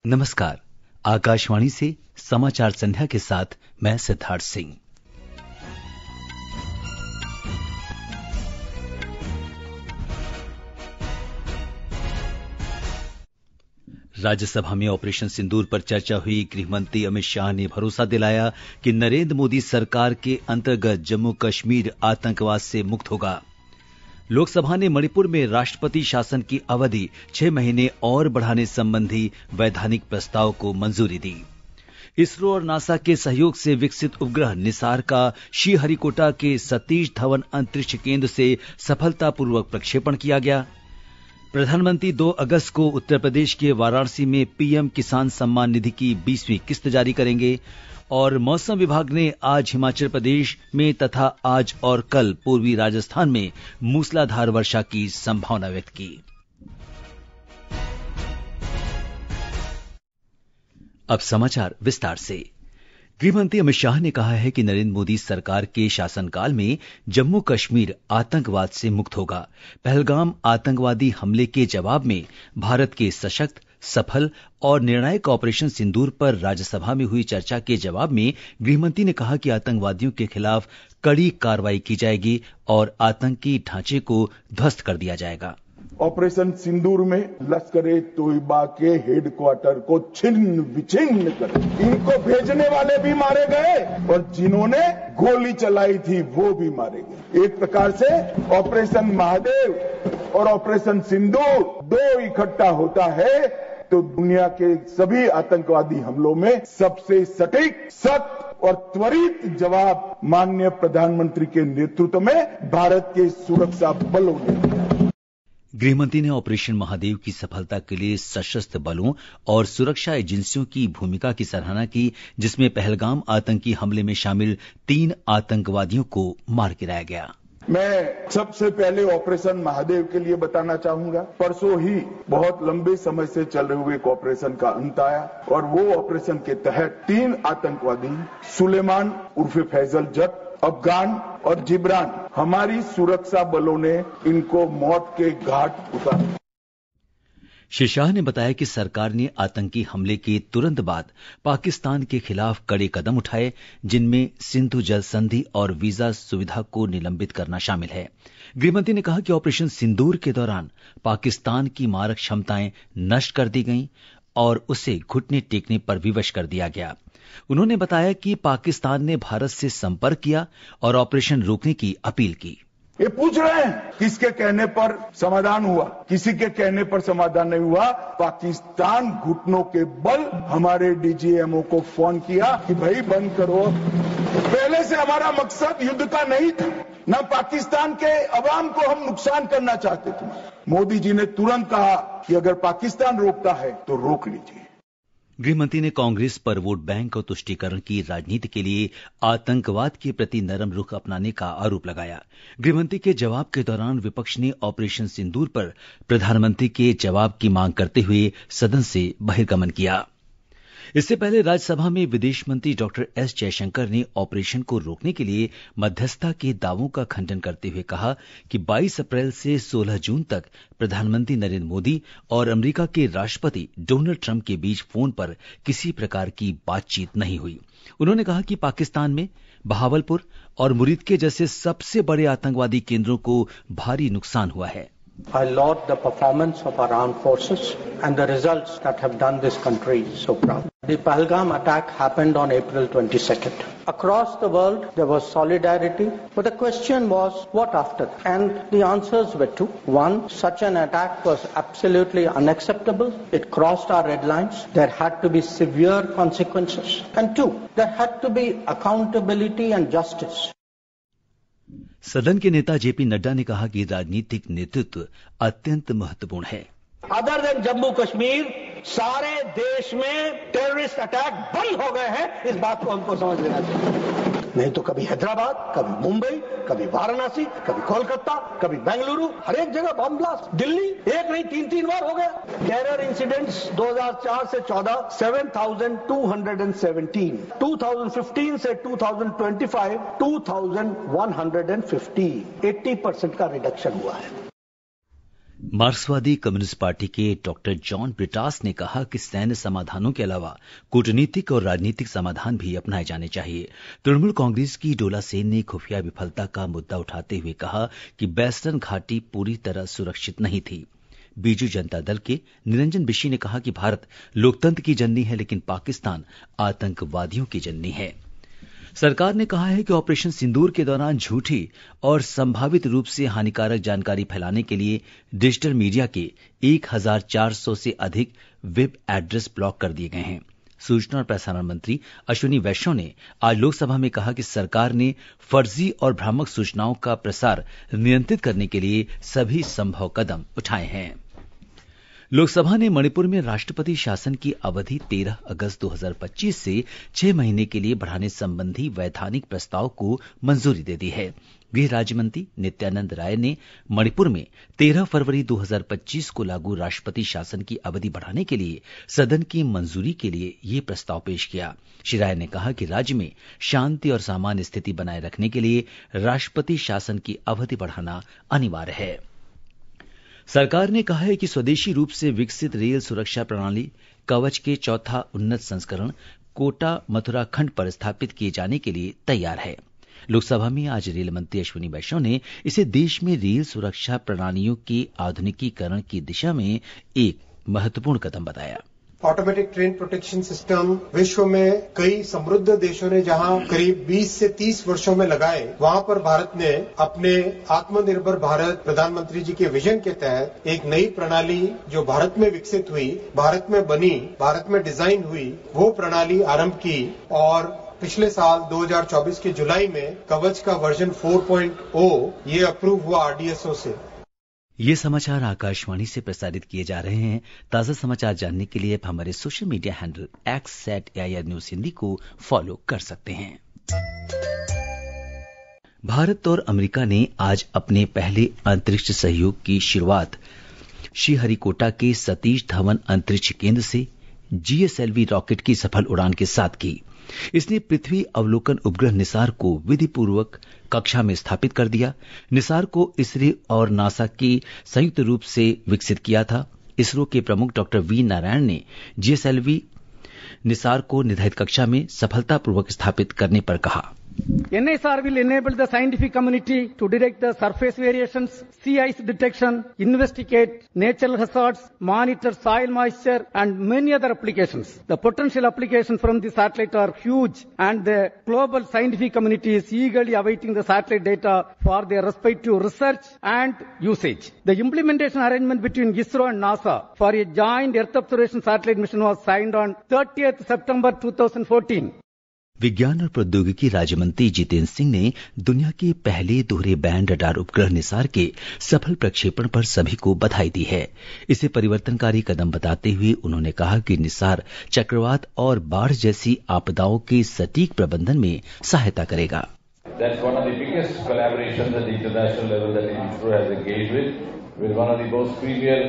नमस्कार। आकाशवाणी से समाचार संध्या के साथ मैं सिद्धार्थ सिंह। राज्यसभा में ऑपरेशन सिंदूर पर चर्चा हुई। गृहमंत्री अमित शाह ने भरोसा दिलाया कि नरेंद्र मोदी सरकार के अंतर्गत जम्मू कश्मीर आतंकवाद से मुक्त होगा। लोकसभा ने मणिपुर में राष्ट्रपति शासन की अवधि 6 महीने और बढ़ाने संबंधी वैधानिक प्रस्ताव को मंजूरी दी। इसरो और नासा के सहयोग से विकसित उपग्रह निसार का श्रीहरिकोटा के सतीश धवन अंतरिक्ष केंद्र से सफलतापूर्वक प्रक्षेपण किया गया। प्रधानमंत्री 2 अगस्त को उत्तर प्रदेश के वाराणसी में पीएम किसान सम्मान निधि की 20वीं किस्त जारी करेंगे। और मौसम विभाग ने आज हिमाचल प्रदेश में तथा आज और कल पूर्वी राजस्थान में मूसलाधार वर्षा की संभावना व्यक्त की। अब समाचार विस्तार से। गृहमंत्री अमित शाह ने कहा है कि नरेंद्र मोदी सरकार के शासनकाल में जम्मू कश्मीर आतंकवाद से मुक्त होगा। पहलगाम आतंकवादी हमले के जवाब में भारत के सशक्त, सफल और निर्णायक ऑपरेशन सिंदूर पर राज्यसभा में हुई चर्चा के जवाब में गृहमंत्री ने कहा कि आतंकवादियों के खिलाफ कड़ी कार्रवाई की जाएगी और आतंकी ढांचे को ध्वस्त कर दिया जाएगा। ऑपरेशन सिंदूर में लश्कर-ए तोयबा के हेडक्वार्टर को छिन्न विछिन्न कर इनको भेजने वाले भी मारे गए और जिन्होंने गोली चलाई थी वो भी मारे गए। एक प्रकार से ऑपरेशन महादेव और ऑपरेशन सिंदूर 2 इकट्ठा होता है तो दुनिया के सभी आतंकवादी हमलों में सबसे सटीक, सख्त और त्वरित जवाब माननीय प्रधानमंत्री के नेतृत्व में भारत के सुरक्षा बलों ने दिया। गृहमंत्री ने ऑपरेशन महादेव की सफलता के लिए सशस्त्र बलों और सुरक्षा एजेंसियों की भूमिका की सराहना की, जिसमें पहलगाम आतंकी हमले में शामिल 3 आतंकवादियों को मार गिराया गया। मैं सबसे पहले ऑपरेशन महादेव के लिए बताना चाहूंगा। परसों ही बहुत लंबे समय से चल रहे हुए एक ऑपरेशन का अंत आया और वो ऑपरेशन के तहत 3 आतंकवादी सुलेमान उर्फे फैजल जट, अफगान और जिब्रान, हमारी सुरक्षा बलों ने इनको मौत के घाट उतारा। श्री शाह ने बताया कि सरकार ने आतंकी हमले के तुरंत बाद पाकिस्तान के खिलाफ कड़े कदम उठाए, जिनमें सिंधु जल संधि और वीजा सुविधा को निलंबित करना शामिल है। गृहमंत्री ने कहा कि ऑपरेशन सिंदूर के दौरान पाकिस्तान की मारक क्षमताएं नष्ट कर दी गईं और उसे घुटने टेकने पर विवश कर दिया गया। उन्होंने बताया कि पाकिस्तान ने भारत से संपर्क किया और ऑपरेशन रोकने की अपील की। ये पूछ रहे हैं किसके कहने पर समाधान हुआ, किसी के कहने पर समाधान नहीं हुआ। पाकिस्तान घुटनों के बल हमारे डीजीएमओ को फोन किया कि भाई बंद करो। पहले से हमारा मकसद युद्ध का नहीं था, न पाकिस्तान के अवाम को हम नुकसान करना चाहते थे। मोदी जी ने तुरंत कहा कि अगर पाकिस्तान रोकता है तो रोक लीजिए। गृहमंत्री ने कांग्रेस पर वोट बैंक और तुष्टीकरण की राजनीति के लिए आतंकवाद के प्रति नरम रुख अपनाने का आरोप लगाया। गृहमंत्री के जवाब के दौरान विपक्ष ने ऑपरेशन सिंदूर पर प्रधानमंत्री के जवाब की मांग करते हुए सदन से बहिर्गमन किया। इससे पहले राज्यसभा में विदेश मंत्री डॉक्टर एस जयशंकर ने ऑपरेशन को रोकने के लिए मध्यस्थता के दावों का खंडन करते हुए कहा कि 22 अप्रैल से 16 जून तक प्रधानमंत्री नरेंद्र मोदी और अमेरिका के राष्ट्रपति डोनाल्ड ट्रंप के बीच फोन पर किसी प्रकार की बातचीत नहीं हुई। उन्होंने कहा कि पाकिस्तान में बहावलपुर और मुरीदके जैसे सबसे बड़े आतंकवादी केंद्रों को भारी नुकसान हुआ है। I laud the performance of our armed forces and the results that have done this country so proud. The Pahalgam attack happened on April 22nd. Across the world, there was solidarity, but the question was, what after? And the answers were 2. 1, such an attack was absolutely unacceptable. It crossed our red lines. There had to be severe consequences. And 2, there had to be accountability and justice. सदन के नेता JP Nadda ने कहा कि राजनीतिक नेतृत्व अत्यंत महत्वपूर्ण है। अदर देन जम्मू कश्मीर सारे देश में टेररिस्ट अटैक बंद हो गए हैं, इस बात को हमको समझ लेना चाहिए। नहीं तो कभी हैदराबाद, कभी मुंबई, कभी वाराणसी, कभी कोलकाता, कभी बेंगलुरु, हर एक जगह बम ब्लास्ट। दिल्ली एक नहीं 3 बार हो गया। टेरर इंसिडेंट्स 2004 से 14 7,217, 2015 से 2025 2,150, 80% का रिडक्शन हुआ है। मार्क्सवादी कम्युनिस्ट पार्टी के डॉक्टर जॉन ब्रिटास ने कहा कि सैन्य समाधानों के अलावा कूटनीतिक और राजनीतिक समाधान भी अपनाए जाने चाहिए। तृणमूल कांग्रेस की डोला सेन ने खुफिया विफलता का मुद्दा उठाते हुए कहा कि वेस्टर्न घाटी पूरी तरह सुरक्षित नहीं थी। बीजू जनता दल के निरंजन बिश्शी ने कहा कि भारत लोकतंत्र की जननी है, लेकिन पाकिस्तान आतंकवादियों की जननी है। सरकार ने कहा है कि ऑपरेशन सिंदूर के दौरान झूठी और संभावित रूप से हानिकारक जानकारी फैलाने के लिए डिजिटल मीडिया के 1400 से अधिक वेब एड्रेस ब्लॉक कर दिए गए हैं। सूचना और प्रसारण मंत्री अश्विनी वैष्णव ने आज लोकसभा में कहा कि सरकार ने फर्जी और भ्रामक सूचनाओं का प्रसार नियंत्रित करने के लिए सभी संभव कदम उठाए हैं। लोकसभा ने मणिपुर में राष्ट्रपति शासन की अवधि 13 अगस्त 2025 से 6 महीने के लिए बढ़ाने संबंधी वैधानिक प्रस्ताव को मंजूरी दे दी है। गृह राज्य मंत्री नित्यानंद राय ने मणिपुर में 13 फरवरी 2025 को लागू राष्ट्रपति शासन की अवधि बढ़ाने के लिए सदन की मंजूरी के लिए ये प्रस्ताव पेश किया। श्री राय ने कहा कि राज्य में शांति और सामान्य स्थिति बनाए रखने के लिए राष्ट्रपति शासन की अवधि बढ़ाना अनिवार्य है। सरकार ने कहा है कि स्वदेशी रूप से विकसित रेल सुरक्षा प्रणाली कवच के चौथा उन्नत संस्करण कोटा मथुरा खंड पर स्थापित किए जाने के लिए तैयार है। लोकसभा में आज रेल मंत्री अश्विनी वैष्णव ने इसे देश में रेल सुरक्षा प्रणालियों के आधुनिकीकरण की दिशा में एक महत्वपूर्ण कदम बताया। ऑटोमेटिक ट्रेन प्रोटेक्शन सिस्टम विश्व में कई समृद्ध देशों ने जहां करीब 20 से 30 वर्षों में लगाए, वहां पर भारत ने अपने आत्मनिर्भर भारत प्रधानमंत्री जी के विजन के तहत एक नई प्रणाली जो भारत में विकसित हुई, भारत में बनी, भारत में डिजाइन हुई, वो प्रणाली आरंभ की और पिछले साल 2024 के जुलाई में कवच का वर्जन 4.0 ये अप्रूव हुआ आरडीएसओ से। ये समाचार आकाशवाणी से प्रसारित किए जा रहे हैं। ताजा समाचार जानने के लिए आप हमारे social media handle @AIR News Hindi को फॉलो कर सकते हैं। भारत और अमेरिका ने आज अपने पहले अंतरिक्ष सहयोग की शुरुआत श्रीहरिकोटा के सतीश धवन अंतरिक्ष केंद्र से GSLV रॉकेट की सफल उड़ान के साथ की। इसने पृथ्वी अवलोकन उपग्रह निसार को विधिपूर्वक कक्षा में स्थापित कर दिया। निसार को इसरो और नासा की संयुक्त रूप से विकसित किया था। इसरो के प्रमुख डॉक्टर वी नारायण ने GSLV निसार को निर्धारित कक्षा में सफलतापूर्वक स्थापित करने पर कहा। NISR will enable the scientific community to detect the surface variations, sea ice detection, investigate natural hazards, monitor soil moisture, and many other applications. The potential applications from the satellite are huge, and the global scientific community is eagerly awaiting the satellite data for their respective research and usage. The implementation arrangement between ISRO and NASA for a joint Earth observation satellite mission was signed on 30th September 2014. विज्ञान और प्रौद्योगिकी राज्य मंत्री जितेंद्र सिंह ने दुनिया के पहले दोहरे बैंड रडार उपग्रह निसार के सफल प्रक्षेपण पर सभी को बधाई दी है। इसे परिवर्तनकारी कदम बताते हुए उन्होंने कहा कि निसार चक्रवात और बाढ़ जैसी आपदाओं के सटीक प्रबंधन में सहायता करेगा। That's one of the biggest collaborations at the international level that ISRO has engaged with. We're one of the most premier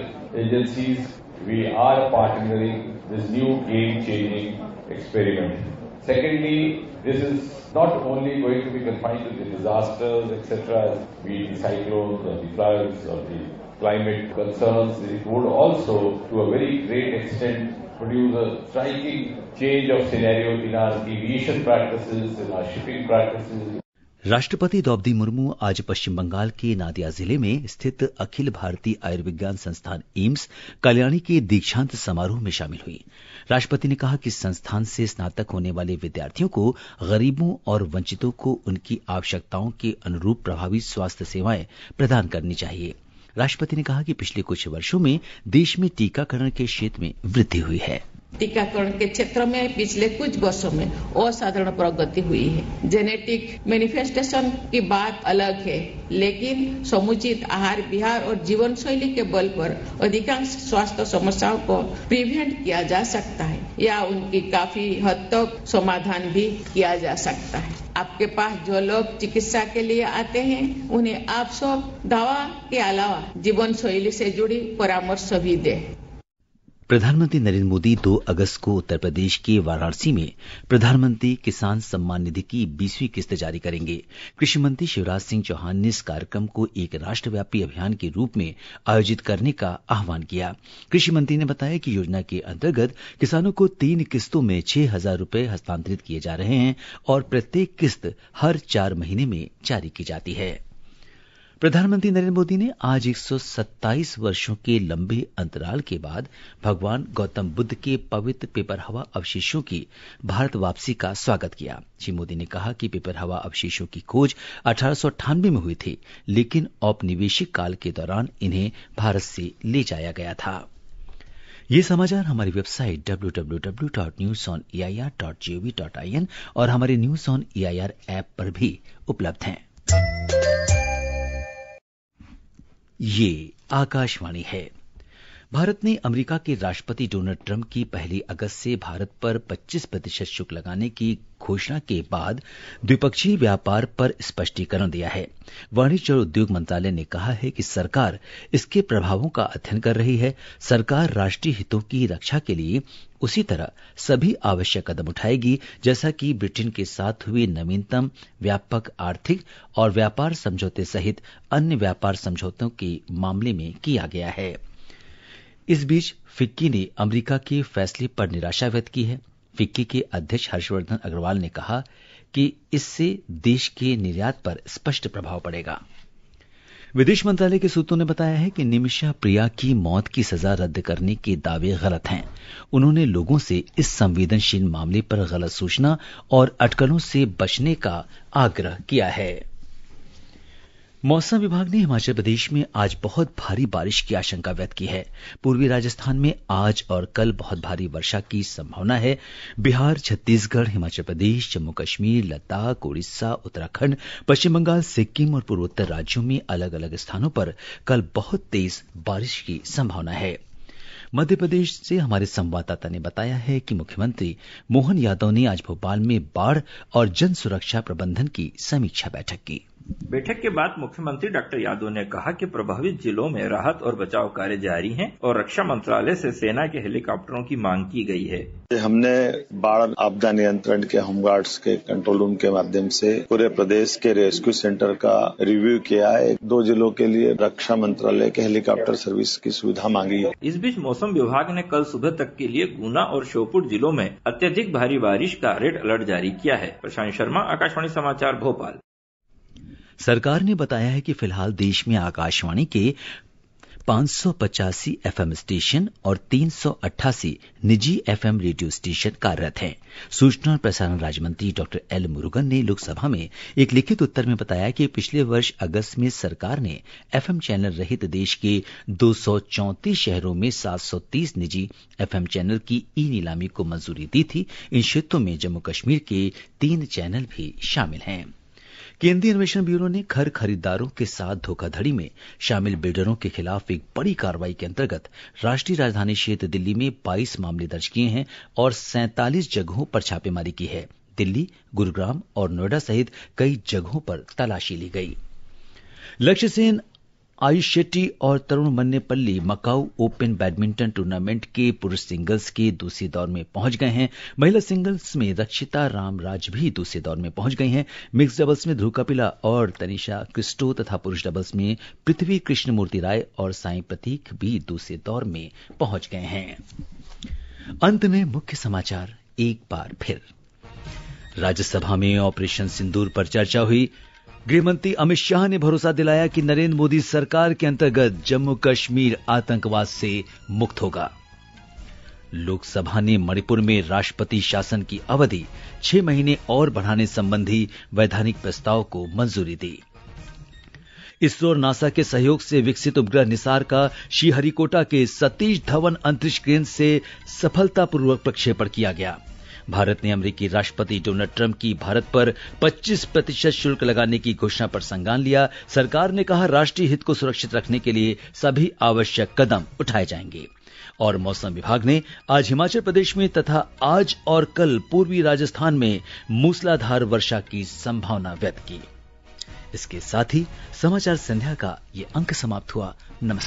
agencies. We are partnering this new game-changing experiment. Secondly, this is not only going to be confined to the disasters, etc., be it the cyclones or the floods or the climate concerns. It would also, to a very great extent, produce a striking change of scenario in our aviation practices, in our shipping practices. राष्ट्रपति द्रौपदी मुर्मू आज पश्चिम बंगाल के नादिया जिले में स्थित अखिल भारतीय आयुर्विज्ञान संस्थान AIIMS Kalyani के दीक्षांत समारोह में शामिल हुई। राष्ट्रपति ने कहा कि संस्थान से स्नातक होने वाले विद्यार्थियों को गरीबों और वंचितों को उनकी आवश्यकताओं के अनुरूप प्रभावी स्वास्थ्य सेवाएं प्रदान करनी चाहिए। राष्ट्रपति ने कहा कि पिछले कुछ वर्षों में देश में टीकाकरण के क्षेत्र में वृद्धि हुई है। टीकाकरण के क्षेत्र में पिछले कुछ वर्षों में असाधारण प्रगति हुई है। जेनेटिक मैनिफेस्टेशन की बात अलग है, लेकिन समुचित आहार विहार और जीवन शैली के बल पर अधिकांश स्वास्थ्य समस्याओं को प्रिवेंट किया जा सकता है या उनकी काफी हद तक समाधान भी किया जा सकता है। आपके पास जो लोग चिकित्सा के लिए आते हैं, उन्हें आप सब दवा के अलावा जीवन शैली से जुड़ी परामर्श भी दें। प्रधानमंत्री नरेंद्र मोदी 2 अगस्त को उत्तर प्रदेश के वाराणसी में प्रधानमंत्री किसान सम्मान निधि की 20वीं किस्त जारी करेंगे। कृषि मंत्री शिवराज सिंह चौहान ने इस कार्यक्रम को एक राष्ट्रव्यापी अभियान के रूप में आयोजित करने का आह्वान किया। कृषि मंत्री ने बताया कि योजना के अंतर्गत किसानों को 3 किस्तों में 6,000 रुपए हस्तांतरित किए जा रहे हैं और प्रत्येक किस्त हर 4 महीने में जारी की जाती है। प्रधानमंत्री नरेंद्र मोदी ने आज 127 वर्षों के लंबे अंतराल के बाद भगवान गौतम बुद्ध के पवित्र पिपरहवा अवशेषों की भारत वापसी का स्वागत किया। श्री मोदी ने कहा कि पिपरहवा अवशेषों की खोज 1898 में हुई थी, लेकिन औपनिवेशिक काल के दौरान इन्हें भारत से ले जाया गया था। ये समाचार हमारी वेबसाइट www.newsoneair.gov.in और हमारे न्यूज ऑन एआईआर ऐप पर भी उपलब्ध हैं। ये आकाशवाणी है। भारत ने अमेरिका के राष्ट्रपति डोनाल्ड ट्रंप की 1 अगस्त से भारत पर 25% शुल्क लगाने की घोषणा के बाद द्विपक्षीय व्यापार पर स्पष्टीकरण दिया है। वाणिज्य और उद्योग मंत्रालय ने कहा है कि सरकार इसके प्रभावों का अध्ययन कर रही है। सरकार राष्ट्रीय हितों की रक्षा के लिए उसी तरह सभी आवश्यक कदम उठाएगी जैसा कि ब्रिटेन के साथ हुए नवीनतम व्यापक आर्थिक और व्यापार समझौते सहित अन्य व्यापार समझौतों के मामले में किया गया है। इस बीच फिक्की ने अमेरिका के फैसले पर निराशा व्यक्त की है। फिक्की के अध्यक्ष हर्षवर्धन अग्रवाल ने कहा कि इससे देश के निर्यात पर स्पष्ट प्रभाव पड़ेगा। विदेश मंत्रालय के सूत्रों ने बताया है कि निमिषा प्रिया की मौत की सजा रद्द करने के दावे गलत हैं। उन्होंने लोगों से इस संवेदनशील मामले पर गलत सूचना और अटकलों से बचने का आग्रह किया है। मौसम विभाग ने हिमाचल प्रदेश में आज बहुत भारी बारिश की आशंका व्यक्त की है। पूर्वी राजस्थान में आज और कल बहुत भारी वर्षा की संभावना है। बिहार, छत्तीसगढ़, हिमाचल प्रदेश, जम्मू कश्मीर, लद्दाख, उड़ीसा, उत्तराखंड, पश्चिम बंगाल, सिक्किम और पूर्वोत्तर राज्यों में अलग अलग स्थानों पर कल बहुत तेज बारिश की संभावना है। मध्य प्रदेश से हमारे संवाददाता ने बताया है कि मुख्यमंत्री मोहन यादव ने आज भोपाल में बाढ़ और जन सुरक्षा प्रबंधन की समीक्षा बैठक की। बैठक के बाद मुख्यमंत्री डॉक्टर यादव ने कहा कि प्रभावित जिलों में राहत और बचाव कार्य जारी हैं और रक्षा मंत्रालय से सेना के हेलीकॉप्टरों की मांग की गई है। हमने बाढ़ आपदा नियंत्रण के होमगार्ड्स के कंट्रोल रूम के माध्यम से पूरे प्रदेश के रेस्क्यू सेंटर का रिव्यू किया है। 2 जिलों के लिए रक्षा मंत्रालय के हेलीकॉप्टर सर्विस की सुविधा मांगी है। इस बीच मौसम विभाग ने कल सुबह तक के लिए गुना और श्योपुर जिलों में अत्यधिक भारी बारिश का रेड अलर्ट जारी किया है। प्रशांत शर्मा, आकाशवाणी समाचार, भोपाल। सरकार ने बताया है कि फिलहाल देश में आकाशवाणी के 585 एफएम स्टेशन और 388 निजी एफएम रेडियो स्टेशन कार्यरत हैं। सूचना और प्रसारण राज्य मंत्री डॉक्टर एल मुरुगन ने लोकसभा में एक लिखित उत्तर में बताया कि पिछले वर्ष अगस्त में सरकार ने एफएम चैनल रहित देश के 234 शहरों में 730 निजी एफएम चैनल की ई नीलामी को मंजूरी दी थी। इन क्षेत्रों में जम्मू कश्मीर के 3 चैनल भी शामिल हैं। केंद्रीय अन्वेषण ब्यूरो ने घर खरीदारों के साथ धोखाधड़ी में शामिल बिल्डरों के खिलाफ एक बड़ी कार्रवाई के अंतर्गत राष्ट्रीय राजधानी क्षेत्र दिल्ली में 22 मामले दर्ज किए हैं और 47 जगहों पर छापेमारी की है। दिल्ली, गुरुग्राम और नोएडा सहित कई जगहों पर तलाशी ली गई। लक्ष्य सेन, आयुष शेट्टी और Tarun Mannepalli Macau open badminton tournament के पुरुष सिंगल्स के दूसरे दौर में पहुंच गए हैं। महिला सिंगल्स में रक्षिता रामराज भी दूसरे दौर में पहुंच गई हैं। मिक्स डबल्स में ध्रुव कपिला और तनिषा क्रिस्टो तथा पुरुष डबल्स में पृथ्वी कृष्णमूर्ति राय और साई प्रतीक भी दूसरे दौर में पहुंच गए हैं। अंत में मुख्य समाचार एक बार फिर। राज्यसभा में ऑपरेशन सिंदूर पर चर्चा हुई। गृहमंत्री अमित शाह ने भरोसा दिलाया कि नरेंद्र मोदी सरकार के अंतर्गत जम्मू कश्मीर आतंकवाद से मुक्त होगा। लोकसभा ने मणिपुर में राष्ट्रपति शासन की अवधि 6 महीने और बढ़ाने संबंधी वैधानिक प्रस्ताव को मंजूरी दी। इसरो और नासा के सहयोग से विकसित उपग्रह निसार का श्रीहरिकोटा के सतीश धवन अंतरिक्ष केंद्र से सफलतापूर्वक प्रक्षेपण किया गया। भारत ने अमेरिकी राष्ट्रपति डोनाल्ड ट्रंप की भारत पर 25% शुल्क लगाने की घोषणा पर संज्ञान लिया। सरकार ने कहा राष्ट्रीय हित को सुरक्षित रखने के लिए सभी आवश्यक कदम उठाए जाएंगे। और मौसम विभाग ने आज हिमाचल प्रदेश में तथा आज और कल पूर्वी राजस्थान में मूसलाधार वर्षा की संभावना व्यक्त की। इसके साथ ही समाचार संध्या का ये अंक समाप्त हुआ। नमस्कार।